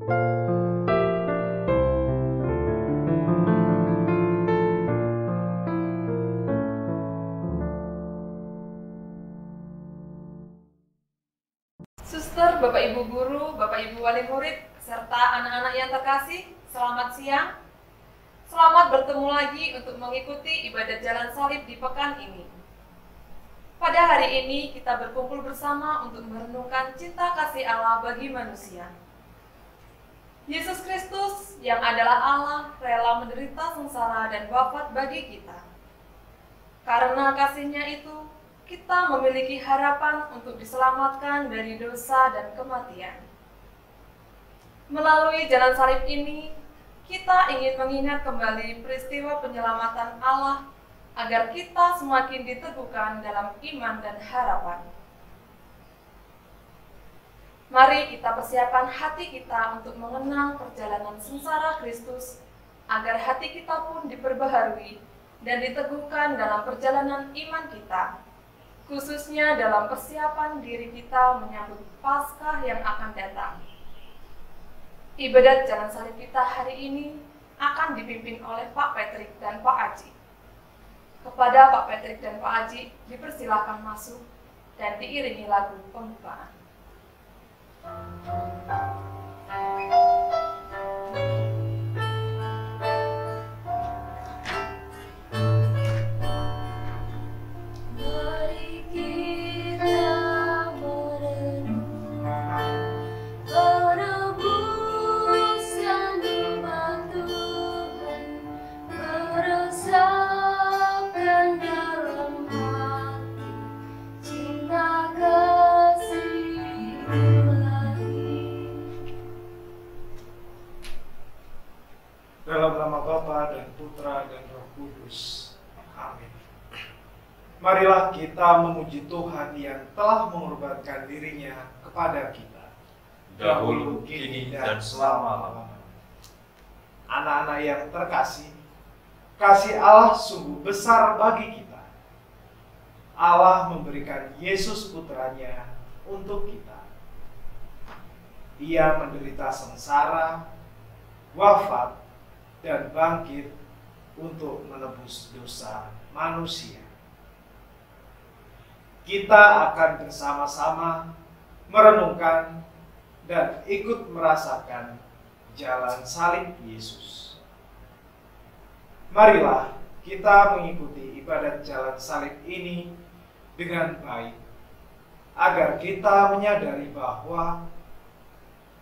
Suster, Bapak Ibu Guru, Bapak Ibu Wali Murid, serta anak-anak yang terkasih, selamat siang. Selamat bertemu lagi untuk mengikuti ibadat Jalan Salib di pekan ini. Pada hari ini kita berkumpul bersama untuk merenungkan cinta kasih Allah bagi manusia. Yesus Kristus yang adalah Allah rela menderita sengsara dan wafat bagi kita. Karena kasih-Nya itu, kita memiliki harapan untuk diselamatkan dari dosa dan kematian. Melalui jalan salib ini, kita ingin mengingat kembali peristiwa penyelamatan Allah agar kita semakin diteguhkan dalam iman dan harapan. Mari kita persiapkan hati kita untuk mengenang perjalanan sengsara Kristus agar hati kita pun diperbaharui dan diteguhkan dalam perjalanan iman kita, khususnya dalam persiapan diri kita menyambut Paskah yang akan datang. Ibadat Jalan Salib kita hari ini akan dipimpin oleh Pak Patrick dan Pak Aji. Kepada Pak Patrick dan Pak Aji dipersilakan masuk dan diiringi lagu pembukaan. Dalam nama Bapa dan Putra dan Roh Kudus. Amin. Marilah kita memuji Tuhan yang telah mengorbankan diri-Nya kepada kita, dahulu, kini, dan selama-lamanya. Anak-anak yang terkasih, kasih Allah sungguh besar bagi kita. Allah memberikan Yesus Putranya untuk kita. Ia menderita sengsara, wafat, dan bangkit untuk menebus dosa manusia. Kita akan bersama-sama merenungkan dan ikut merasakan jalan salib Yesus. Marilah kita mengikuti ibadat jalan salib ini dengan baik, agar kita menyadari bahwa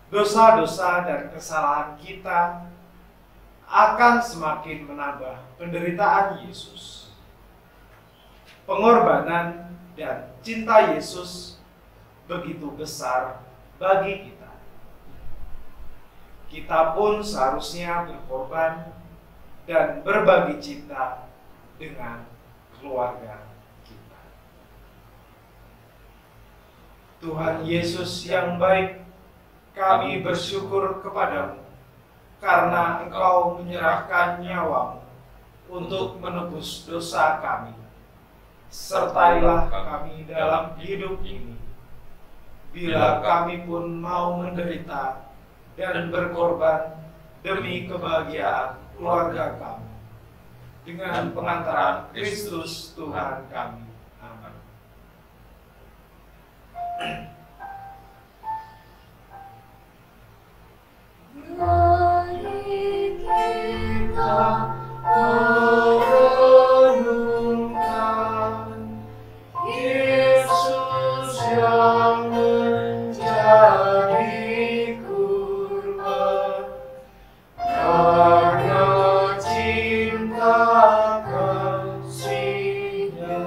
dosa-dosa dan kesalahan kita akan semakin menambah penderitaan Yesus. Pengorbanan dan cinta Yesus begitu besar bagi kita. Kita pun seharusnya berkorban dan berbagi cinta dengan keluarga kita. Tuhan Yesus yang baik, kami bersyukur kepadamu karena Engkau menyerahkan nyawamu untuk menebus dosa kami. Sertailah kami dalam hidup ini, bila kami pun mau menderita dan berkorban demi kebahagiaan keluarga kami, dengan pengantaran Kristus Tuhan kami. Amin. Merenungkan Yesus yang menjadi kurban karena cinta kasih-Nya.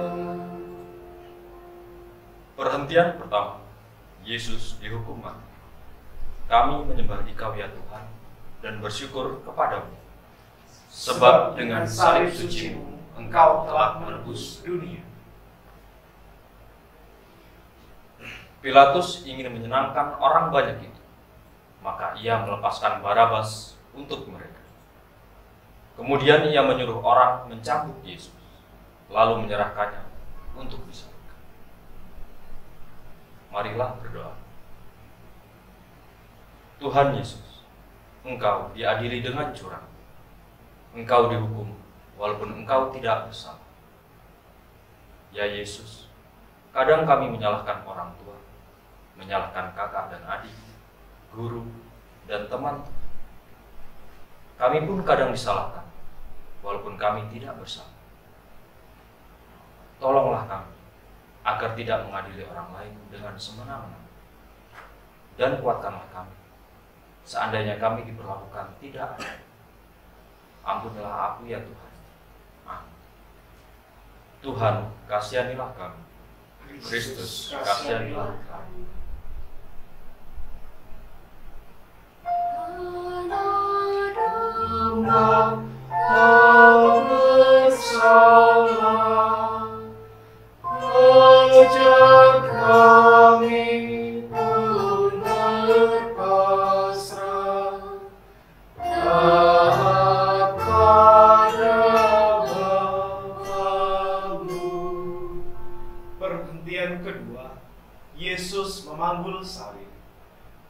Perhentian pertama, Yesus dihukum mati. Kami menyembah Dikau ya Tuhan dan bersyukur kepadamu, sebab dengan salib suci-Mu Engkau telah menebus dunia. Pilatus ingin menyenangkan orang banyak itu, maka ia melepaskan Barabas untuk mereka. Kemudian ia menyuruh orang mencambuk Yesus, lalu menyerahkannya untuk disalibkan. Marilah berdoa. Tuhan Yesus, engkau diadili dengan curang. Engkau dihukum walaupun engkau tidak bersalah. Ya Yesus, kadang kami menyalahkan orang tua, menyalahkan kakak dan adik, guru, dan teman. Kami pun kadang disalahkan, walaupun kami tidak bersalah. Tolonglah kami, agar tidak mengadili orang lain dengan semena-mena. Dan kuatkanlah kami, seandainya kami diperlakukan tidak adil. Ampunilah aku ya Tuhan. Amin. Tuhan, kasihanilah kami. Kristus, kasihanilah kami. Ajar kami pun berpasrah taat pada Bapa-Mu. Perhentian kedua, Yesus memanggul salib.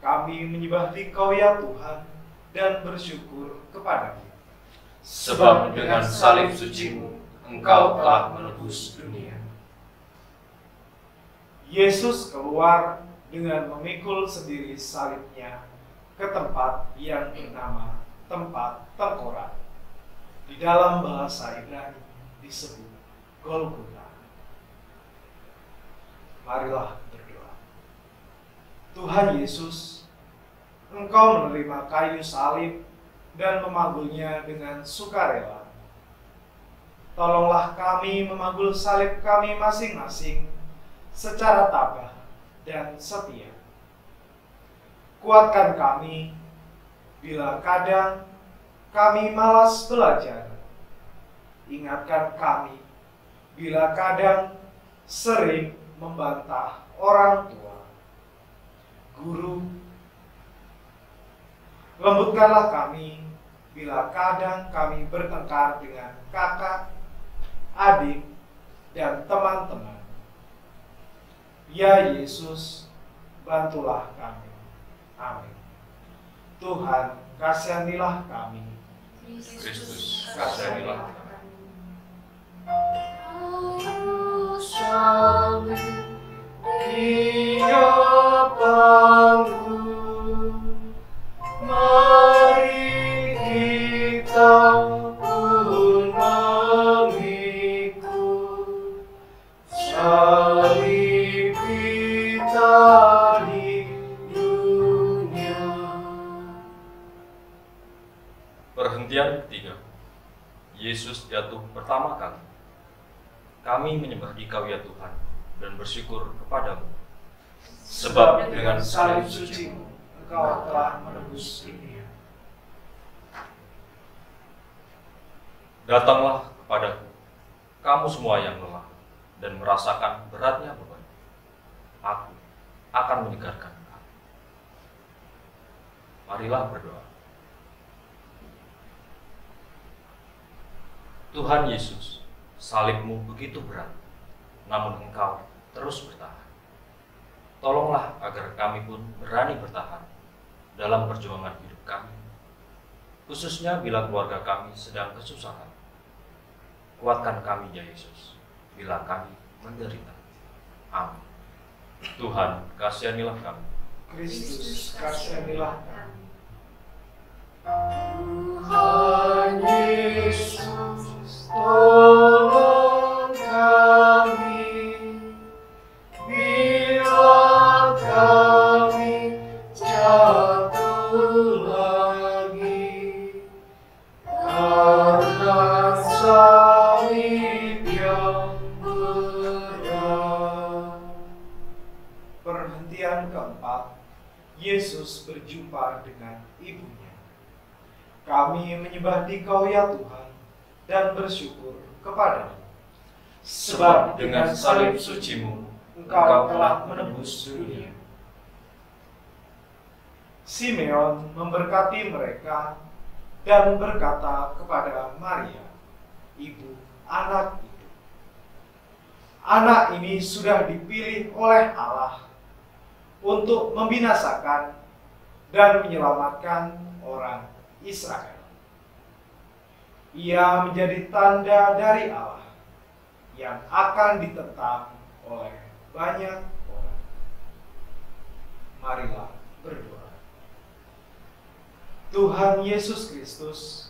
Kami menyembah Dikau ya Tuhan dan bersyukur kepadamu. Sebab dengan salib suci-Mu, Engkau telah menebus dunia. Yesus keluar dengan memikul sendiri salibnya ke tempat yang bernama tempat tengkorak. Di dalam bahasa Ibrani disebut Golgota. Marilah berdoa. Tuhan Yesus, Engkau menerima kayu salib dan memanggulnya dengan sukarela. Tolonglah kami memanggul salib kami masing-masing secara tabah dan setia. Kuatkan kami bila kadang kami malas belajar. Ingatkan kami bila kadang sering membantah orang tua, guru. Lembutkanlah kami bila kadang kami bertengkar dengan kakak, adik, dan teman-teman. Ya Yesus, bantulah kami. Amin. Tuhan, kasihanilah kami. Kristus, kasihanilah kami. Dia bangun, mari kita pun memikul salib kita di dunia. Perhentian ketiga, Yesus jatuh pertama kali. Kami menyembah Dikau ya Tuhan dan bersyukur kepadamu. Sebab dengan salib suci-Mu, Engkau telah menebus dunia. Datanglah kepadaku, kamu semua yang lelah dan merasakan beratnya beban. Aku akan menyegarkan kamu. Marilah berdoa. Tuhan Yesus, salib-Mu begitu berat, namun Engkau terus bertahan. Tolonglah agar kami pun berani bertahan dalam perjuangan hidup kami, khususnya bila keluarga kami sedang kesusahan. Kuatkan kami ya Yesus, bila kami menderita. Amin. Tuhan, kasihanilah kami. Kristus, kasihanilah kami. Tuhan Yesus, tolong kami bila kami jatuh lagi karena salib yang berat. Perhentian keempat, Yesus berjumpa dengan ibunya. Kami menyembah Dikau ya Tuhan dan bersyukur kepadamu. Sebab dengan salib suci-Mu, Engkau telah menebus dunia. Simeon memberkati mereka dan berkata kepada Maria, ibu anak itu, anak ini sudah dipilih oleh Allah untuk membinasakan dan menyelamatkan orang Israel. Ia menjadi tanda dari Allah yang akan ditentang oleh banyak orang. Marilah berdoa. Tuhan Yesus Kristus,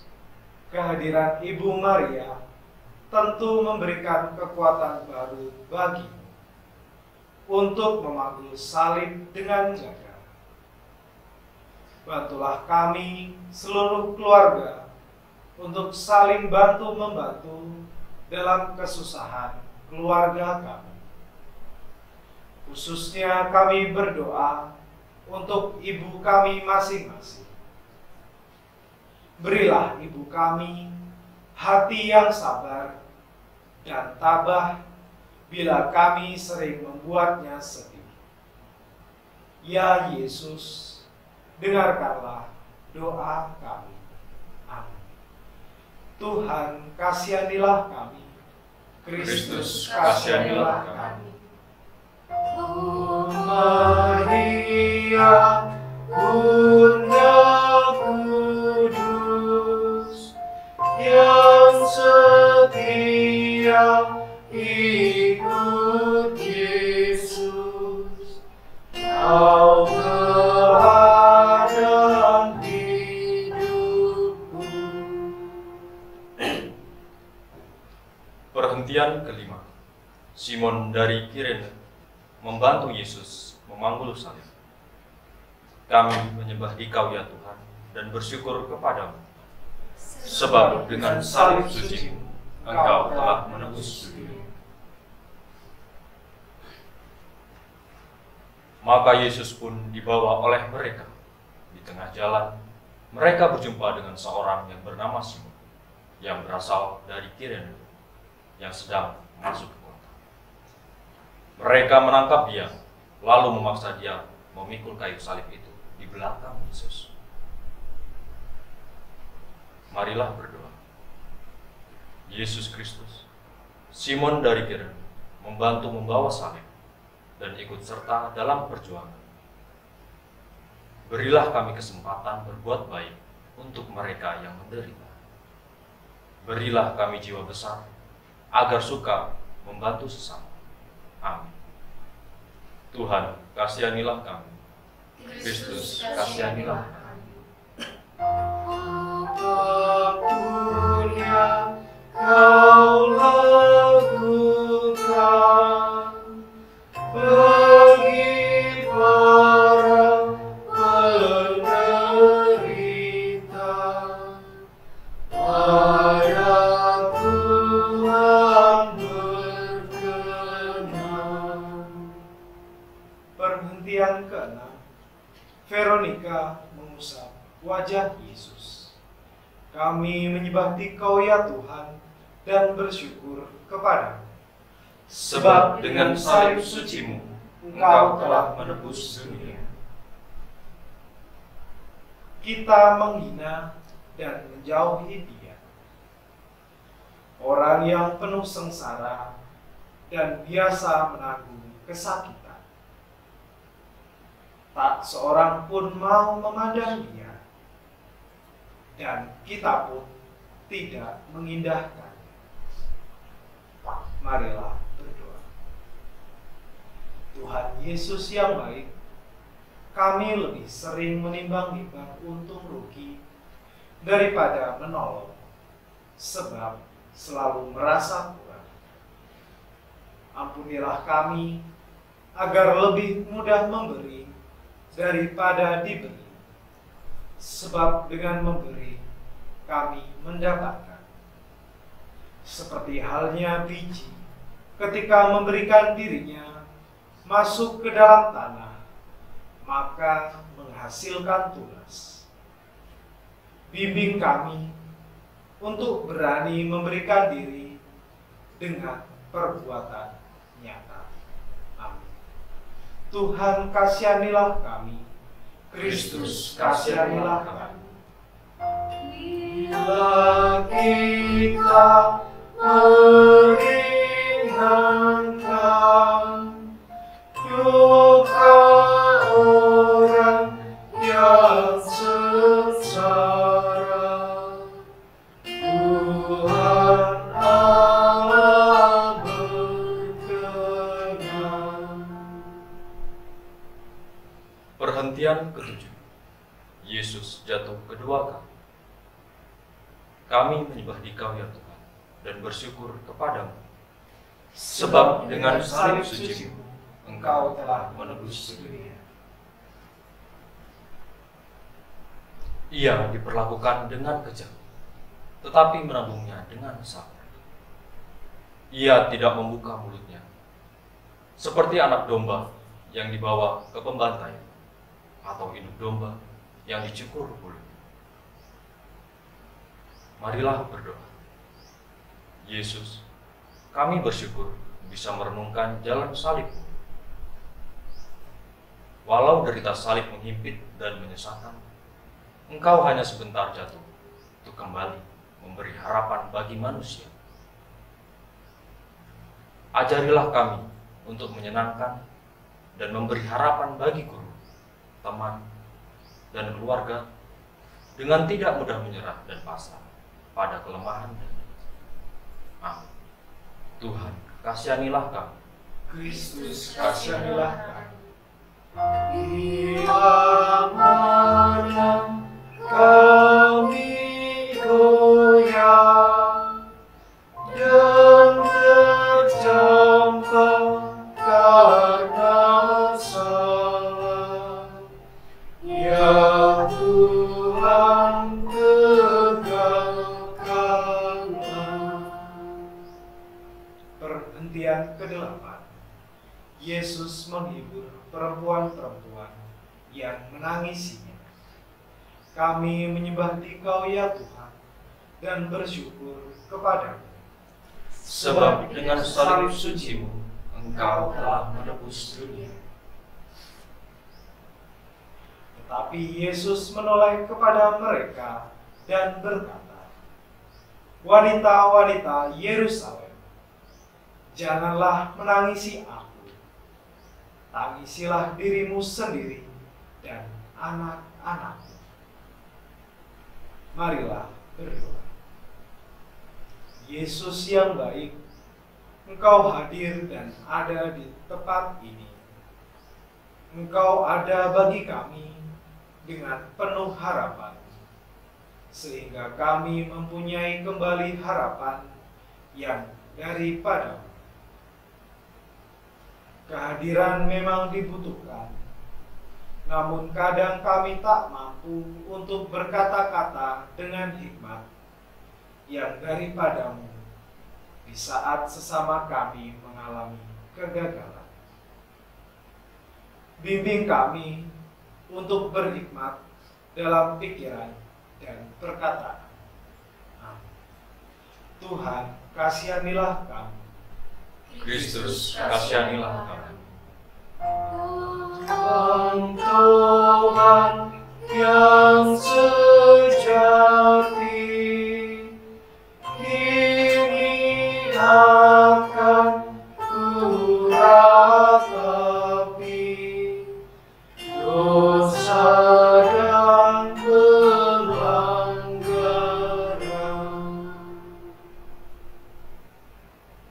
kehadiran Ibu Maria tentu memberikan kekuatan baru bagimu untuk memanggul salib dengan gagah. Bantulah kami seluruh keluarga untuk saling bantu-membantu dalam kesusahan keluarga kami. Khususnya kami berdoa untuk ibu kami masing-masing. Berilah ibu kami hati yang sabar dan tabah bila kami sering membuatnya sedih. Ya Yesus, dengarkanlah doa kami. Amin. Tuhan, kasihanilah kami. Kristus, kasihanilah kami. Oh Maria, Bunda Kudus, yang setia ikut Yesus, kau teladan hidupku. Perhentian kelima. Simon dari Kirene membantu Yesus memanggul salib. Kami menyembah Dikau ya Tuhan dan bersyukur kepadamu, sebab dengan salib suci-Mu Engkau telah menebus dunia. Maka Yesus pun dibawa oleh mereka. Di tengah jalan, mereka berjumpa dengan seorang yang bernama Simon, yang berasal dari Kirene, yang sedang masuk ke kota. Mereka menangkap dia, lalu memaksa dia memikul kayu salib itu di belakang Yesus. Marilah berdoa. Yesus Kristus, Simon dari Kirene membantu membawa salib dan ikut serta dalam perjuangan. Berilah kami kesempatan berbuat baik untuk mereka yang menderita. Berilah kami jiwa besar agar suka membantu sesama. Amin. Tuhan, kasihanilah kami. Kristus, kasihanilah kami. Apapun yang kau lakukan bagi para penderita, pada Tuhan berkenan. Perhentian ke-6. Veronica mengusap wajah Yesus. Kami menyembah Dikau ya Tuhan dan bersyukur kepadamu, Sebab dengan salib suci-Mu Engkau telah menebus dunia. Kita menghina dan menjauhi Dia, orang yang penuh sengsara dan biasa menanggung kesakitan. Tak seorang pun mau memandang Dia, dan kita pun tidak mengindahkan. Marilah berdoa. Tuhan Yesus yang baik, kami lebih sering menimbang-nimbang untung rugi daripada menolong, sebab selalu merasa kurang. Ampunilah kami agar lebih mudah memberi daripada diberi, sebab dengan memberi kami mendapatkan. Seperti halnya biji ketika memberikan dirinya masuk ke dalam tanah, maka menghasilkan tunas. Bimbing kami untuk berani memberikan diri dengan perbuatan nyata. Amin. Tuhan, kasihanilah kami. Kristus, kasihanilah kami. Bila kita meringankan duka orang yang sesat, sengsara, Tuhan Allah berkenan. Perhentian ketujuh. Yesus jatuh kedua kali. Kami menyembah Dikau ya Tuhan dan bersyukur kepadamu, sebab dengan salib suci-Mu Engkau telah menebus dunia. Ia diperlakukan dengan kejam, tetapi menanggungnya dengan sabar. Ia tidak membuka mulutnya, seperti anak domba yang dibawa ke pembantaian, atau induk domba yang dicukur bulu. Marilah berdoa. Yesus, kami bersyukur bisa merenungkan jalan salib-Mu. Walau derita salib menghimpit dan menyesatkan, Engkau hanya sebentar jatuh untuk kembali memberi harapan bagi manusia. Ajarilah kami untuk menyenangkan dan memberi harapan bagi guru, teman, dan keluarga dengan tidak mudah menyerah dan pasrah pada kelemahan dan amin. Tuhan, kasihanilah kami. Kristus, kasihanilah kami. Bila mana kami goyah dan tercampur karena salah, ya Tuhan tegakkanlah. Perhentian ke-8. Yesus menghibur perempuan-perempuan yang menangisinya. Kami menyembah Dikau ya Tuhan dan bersyukur kepadamu, Sebab dengan salib suci-Mu Engkau telah menebus dunia. Tetapi Yesus menoleh kepada mereka dan berkata, "Wanita-wanita Yerusalem, janganlah menangisi aku. Tangisilah dirimu sendiri dan anak-anakmu." Marilah berdoa. Yesus yang baik, Engkau hadir dan ada di tempat ini. Engkau ada bagi kami dengan penuh harapan, sehingga kami mempunyai kembali harapan yang daripadamu. Kehadiran memang dibutuhkan, namun kadang kami tak mampu untuk berkata-kata dengan hikmat yang daripadamu di saat sesama kami mengalami kegagalan. Bimbing kami untuk berhikmat dalam pikiran dan perkataan. Amin. Tuhan, kasihanilah kami. Kristus, kasihanilah kami. Tuhan yang sejati, kini akan ku ratapi dosa dan pelanggaran.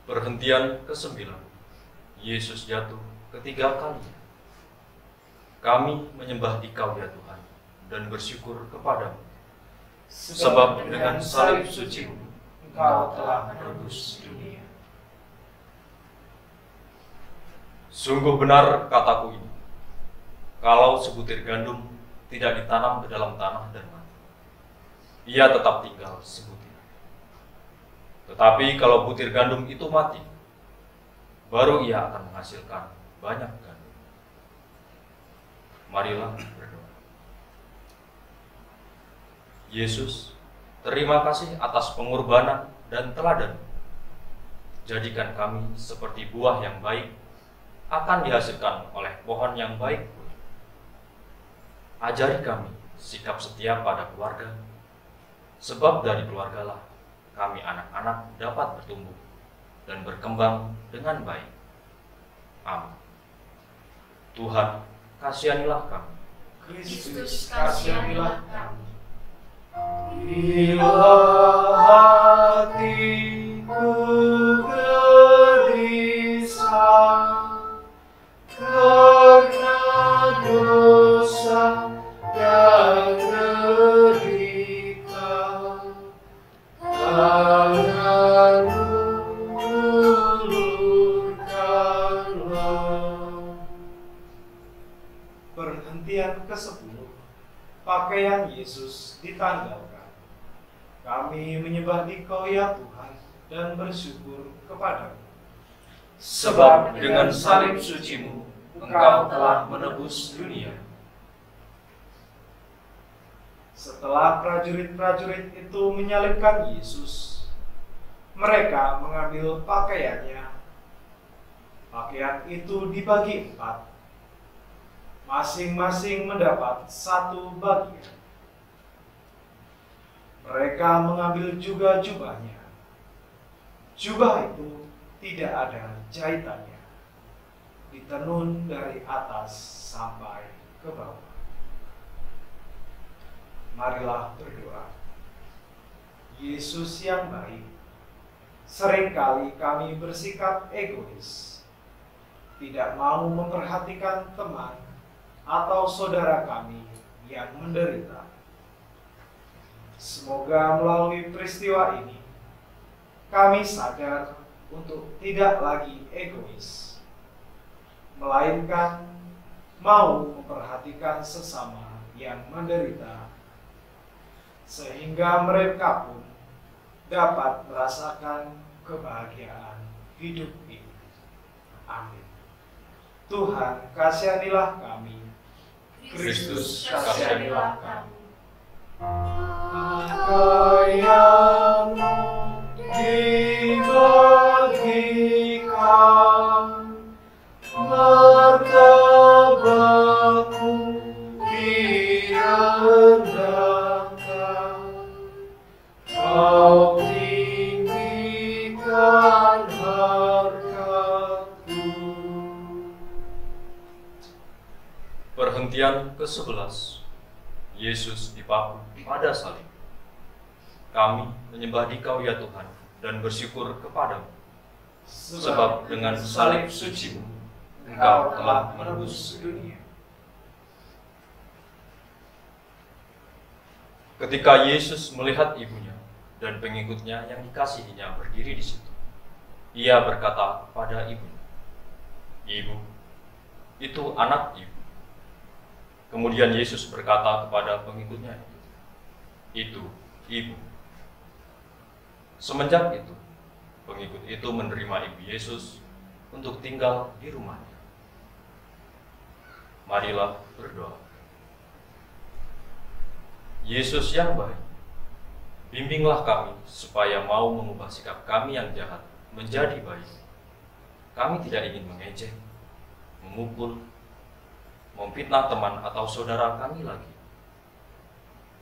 Perhentian ke-9. Yesus jatuh ketiga kalinya. Kami menyembah Dikau ya Tuhan dan bersyukur kepadamu, sebab dengan salib suci-Mu Engkau telah menebus dunia. Sungguh benar kataku ini, kalau sebutir gandum tidak ditanam ke dalam tanah dan mati, ia tetap tinggal sebutir. Tetapi kalau butir gandum itu mati, baru ia akan menghasilkan banyak gandum. Marilah berdoa. Yesus, terima kasih atas pengorbanan dan teladan. Jadikan kami seperti buah yang baik akan dihasilkan oleh pohon yang baik. Ajari kami sikap setia pada keluarga, sebab dari keluargalah kami anak-anak dapat bertumbuh dan berkembang dengan baik. Amin. Tuhan, kasihanilah kami. Kristus, kasihanilah kami. Bila hatiku gelisah karena dosa dan derita, tanganmu ulurkanlah. Perhentian ke-10. Pakaian Yesus ditanggalkan. Kami menyembah Dikau ya Tuhan dan bersyukur kepadamu. Sebab dengan salib suci-Mu, Engkau telah menebus dunia. Setelah prajurit-prajurit itu menyalibkan Yesus, mereka mengambil pakaiannya. Pakaian itu dibagi 4. Masing-masing mendapat 1 bagian. Mereka mengambil juga jubahnya. Jubah itu tidak ada jahitannya, ditenun dari atas sampai ke bawah. Marilah berdoa. Yesus yang baik, seringkali kami bersikap egois, tidak mau memperhatikan teman atau saudara kami yang menderita. Semoga melalui peristiwa ini, kami sadar untuk tidak lagi egois, melainkan mau memperhatikan sesama yang menderita, sehingga mereka pun dapat merasakan kebahagiaan hidup ini. Amin. Tuhan, kasihanilah kami. Kristus, kasihanilah kami. Pakaianmu dibagikan, martabatmu direndahkan, Kau tinggikan harkatku. Perhentian ke-11. Yesus dipaku pada salib. Kami menyembah Dikau ya Tuhan dan bersyukur kepadamu. Sebab dengan salib suci-Mu, Engkau telah menebus dunia. Ketika Yesus melihat ibunya dan pengikutnya yang dikasihinya berdiri di situ, Ia berkata kepada ibunya, "Ibu, itu anak ibu." Kemudian Yesus berkata kepada pengikutnya, "Itu ibu." Semenjak itu, pengikut itu menerima ibu Yesus untuk tinggal di rumahnya. Marilah berdoa. Yesus yang baik, bimbinglah kami supaya mau mengubah sikap kami yang jahat menjadi baik. Kami tidak ingin mengejek, memukul, memfitnah teman atau saudara kami lagi.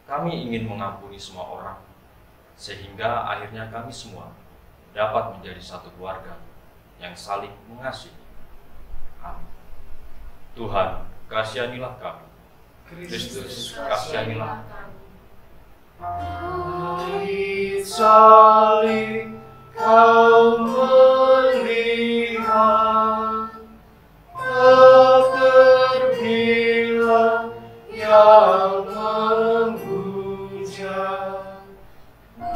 Kami ingin mengampuni semua orang, sehingga akhirnya kami semua dapat menjadi satu keluarga yang saling mengasihi. Amin. Tuhan, kasihanilah kami. Kristus, kasihanilah kami. Di salib Kau melihat terbilang yang menghujat,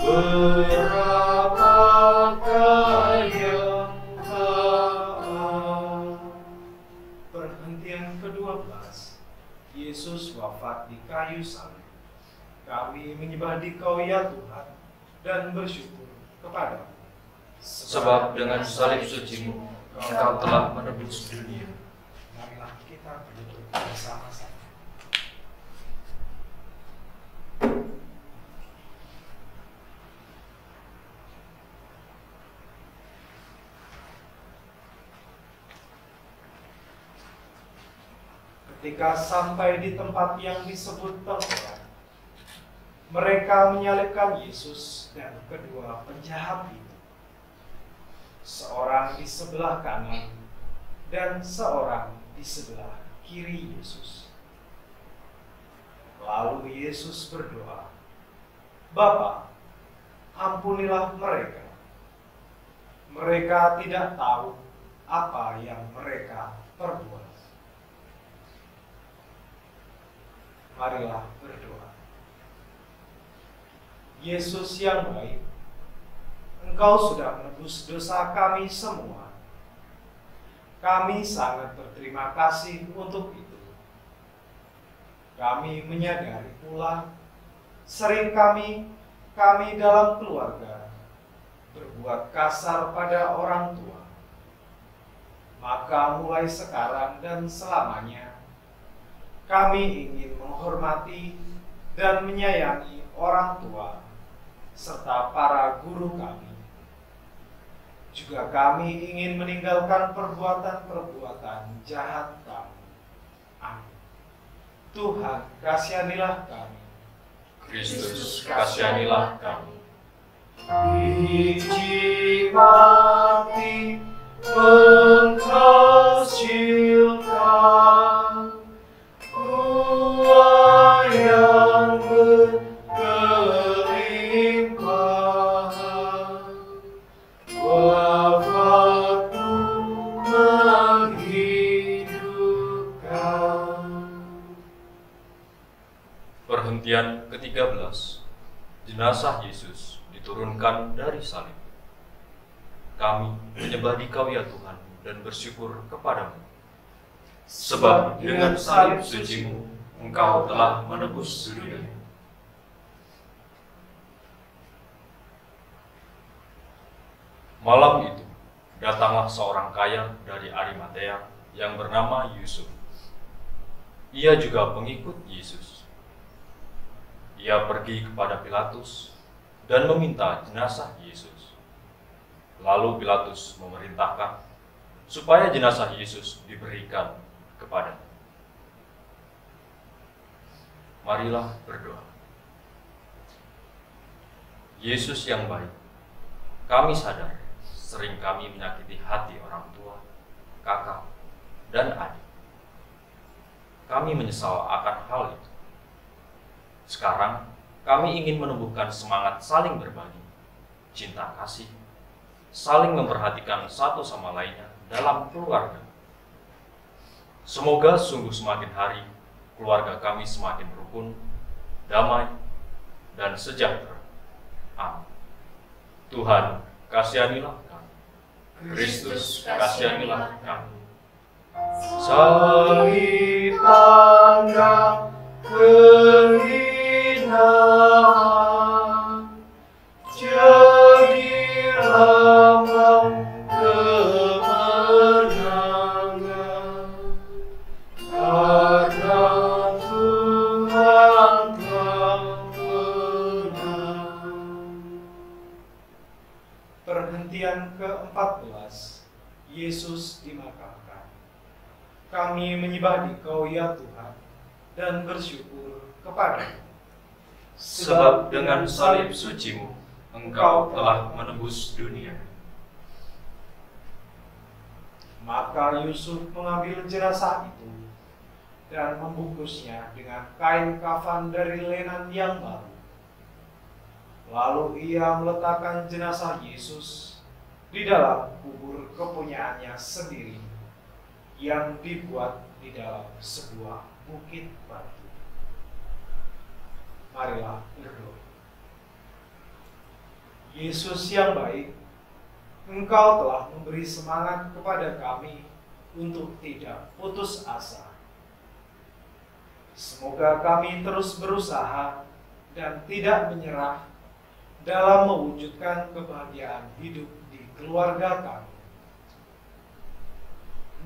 berapakah yang taat. Perhentian ke-12. Yesus wafat di kayu salib. Kami menyembah Dikau ya Tuhan dan bersyukur kepadamu. Sebab dengan salib suci-Mu, Engkau telah menebus dunia. Marilah kita berduduk bersama-sama. Ketika sampai di tempat yang disebut Tengkorak, mereka menyalibkan Yesus dan kedua penjahat itu, seorang di sebelah kanan dan seorang di sebelah kiri Yesus. Lalu Yesus berdoa, Bapa, ampunilah mereka. Mereka tidak tahu apa yang mereka perbuat. Marilah berdoa. Yesus yang baik, Engkau sudah menebus dosa kami semua. Kami sangat berterima kasih untuk itu. Kami menyadari pula sering kami dalam keluarga berbuat kasar pada orang tua. Maka mulai sekarang dan selamanya kami ingin menghormati dan menyayangi orang tua serta para guru kami. Juga kami ingin meninggalkan perbuatan-perbuatan jahat kami. Amin. Tuhan, kasihanilah kami. Kristus, kasihanilah kami. Biji mati menghasilkan buah yang berkelimpahan. Wafatmu menghidupkan. Perhentian ke-13. Jenazah Yesus diturunkan dari salib. Kami menyembah Dikau ya Tuhan dan bersyukur kepadamu. Sebab dengan salib suci-Mu, Engkau telah menebus dunia. Malam itu, datanglah seorang kaya dari Arimatea yang bernama Yusuf. Ia juga pengikut Yesus. Ia pergi kepada Pilatus dan meminta jenazah Yesus. Lalu Pilatus memerintahkan supaya jenazah Yesus diberikan kepadanya. Marilah berdoa. Yesus yang baik, kami sadar sering kami menyakiti hati orang tua, kakak, dan adik. Kami menyesal akan hal itu. Sekarang, kami ingin menumbuhkan semangat saling berbagi, cinta kasih, saling memperhatikan satu sama lainnya dalam keluarga. Semoga sungguh semakin hari, keluarga kami semakin rukun, damai, dan sejahtera. Amin. Tuhan, kasihanilah kami. Kristus, kasihanilah kami. Salib pandang kehinaan, jadi lambang kemenangan, karena Tuhan telah menang. Perhentian ke-14. Yesus dimakamkan. Kami menyembah Dikau ya Tuhan dan bersyukur kepadamu. Sebab dengan salib suci-Mu, Engkau telah menebus dunia. Maka Yusuf mengambil jenazah itu dan membungkusnya dengan kain kafan dari lenan yang baru. Lalu ia meletakkan jenazah Yesus di dalam kubur kepunyaannya sendiri yang dibuat di dalam sebuah bukit batu. Marilah berdoa. Yesus yang baik, Engkau telah memberi semangat kepada kami untuk tidak putus asa. Semoga kami terus berusaha dan tidak menyerah dalam mewujudkan kebahagiaan hidup di keluarga kami.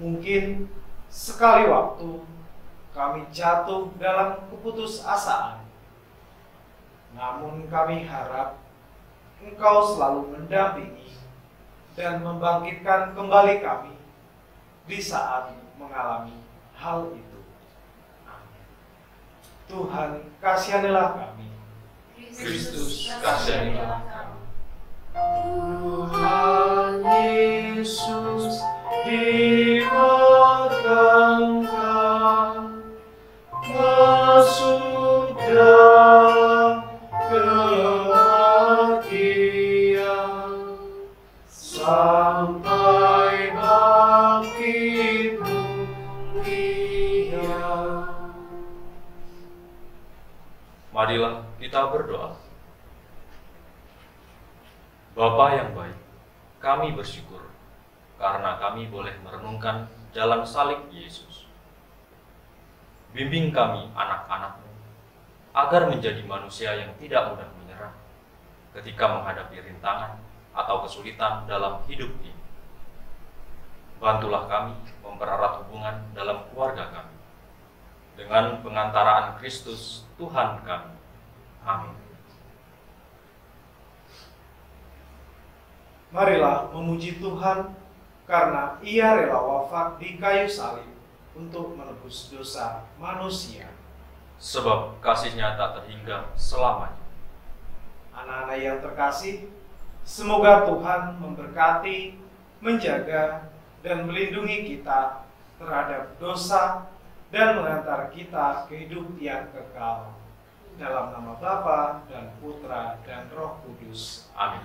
Mungkin sekali waktu kami jatuh dalam keputusasaan, namun kami harap Engkau selalu mendampingi dan membangkitkan kembali kami di saat mengalami hal itu. Amin. Tuhan, kasihanilah kami. Kristus, kasihanilah kami. Tuhan Yesus dimakamkan, masuk dalam Bapa yang baik, kami bersyukur karena kami boleh merenungkan jalan salib Yesus. Bimbing kami anak-anak-Mu agar menjadi manusia yang tidak mudah menyerah ketika menghadapi rintangan atau kesulitan dalam hidup ini. Bantulah kami mempererat hubungan dalam keluarga kami dengan pengantaraan Kristus Tuhan kami. Amin. Marilah memuji Tuhan karena Ia rela wafat di kayu salib untuk menebus dosa manusia. Sebab kasih-Nya tak terhingga selamanya. Anak-anak yang terkasih, semoga Tuhan memberkati, menjaga, dan melindungi kita terhadap dosa dan mengantar kita ke hidup yang kekal. Dalam nama Bapa dan Putra dan Roh Kudus. Amin.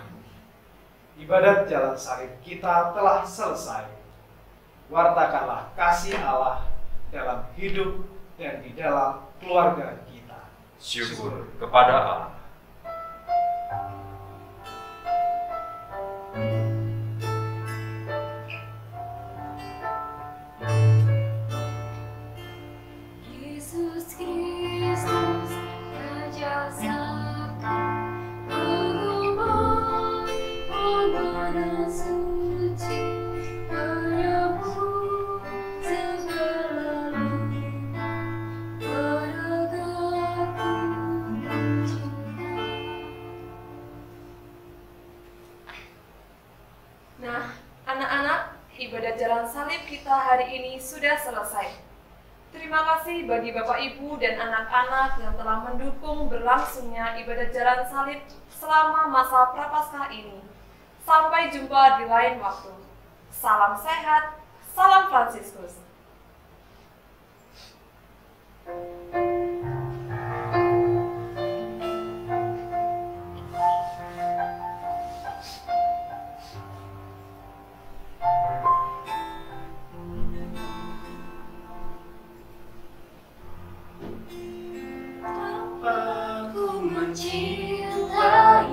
Ibadat jalan salib kita telah selesai. Wartakanlah kasih Allah dalam hidup dan di dalam keluarga kita. Syukur kepada Allah. Yesus Kristus, Raja Sabda, pengubah permohonan suci, penyembuh segala luka, penegarku cinta. Nah, anak-anak, ibadat jalan salib kita hari ini sudah selesai. Terima kasih bagi Bapak Ibu dan anak-anak yang telah mendukung berlangsungnya ibadat jalan salib selama masa Prapaskah ini. Sampai jumpa di lain waktu. Salam sehat, salam Fransiskus. Aku mencintai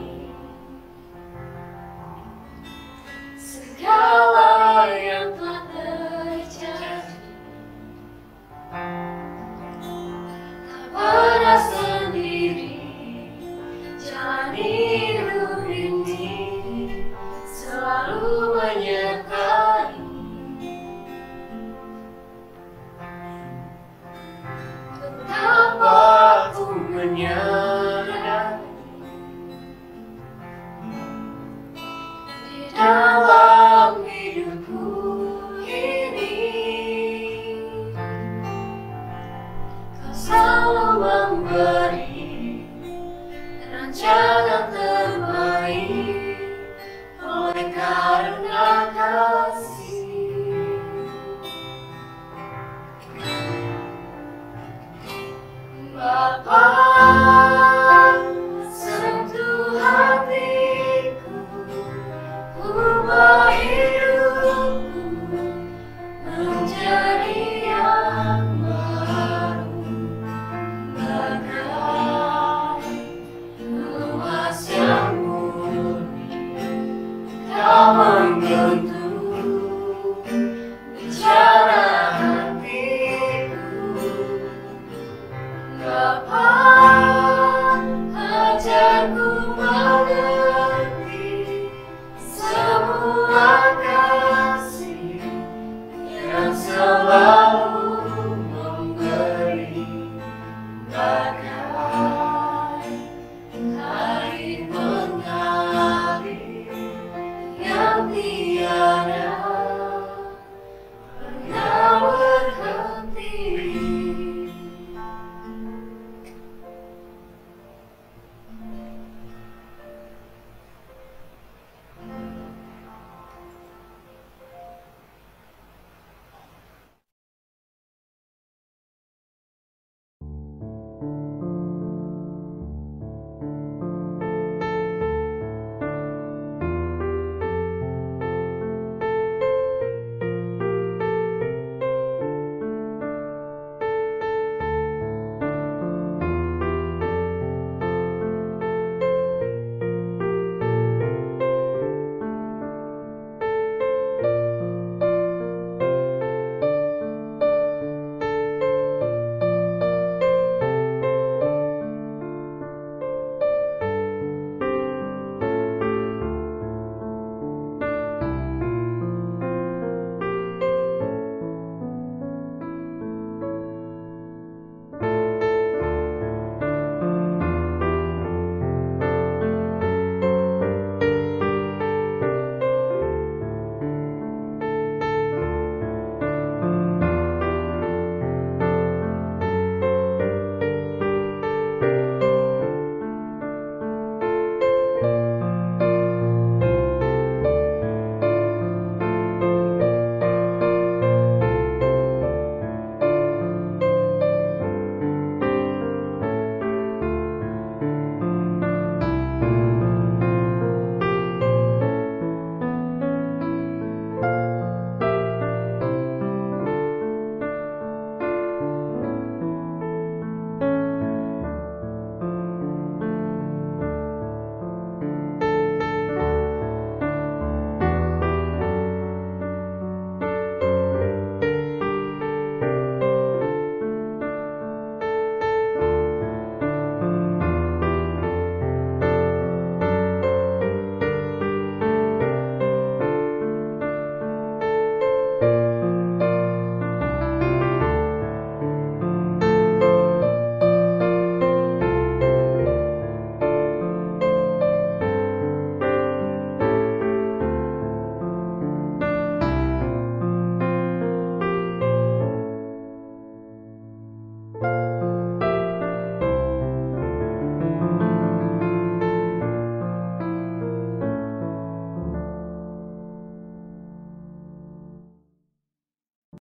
segala yang telah terjadi, tak pernah sendiri jalani hidup ini, selalu menyertai. Betapa aku menyadari di dalam hidupku ini, Kau selalu memberi rancangan terbaik oleh karena kasih. Bapa, sentuh hatiku, ubah hidupku menjadi yang baru, bagai luas yang murni. Kau menyentuh bicara hatiku. Bapa, ajarku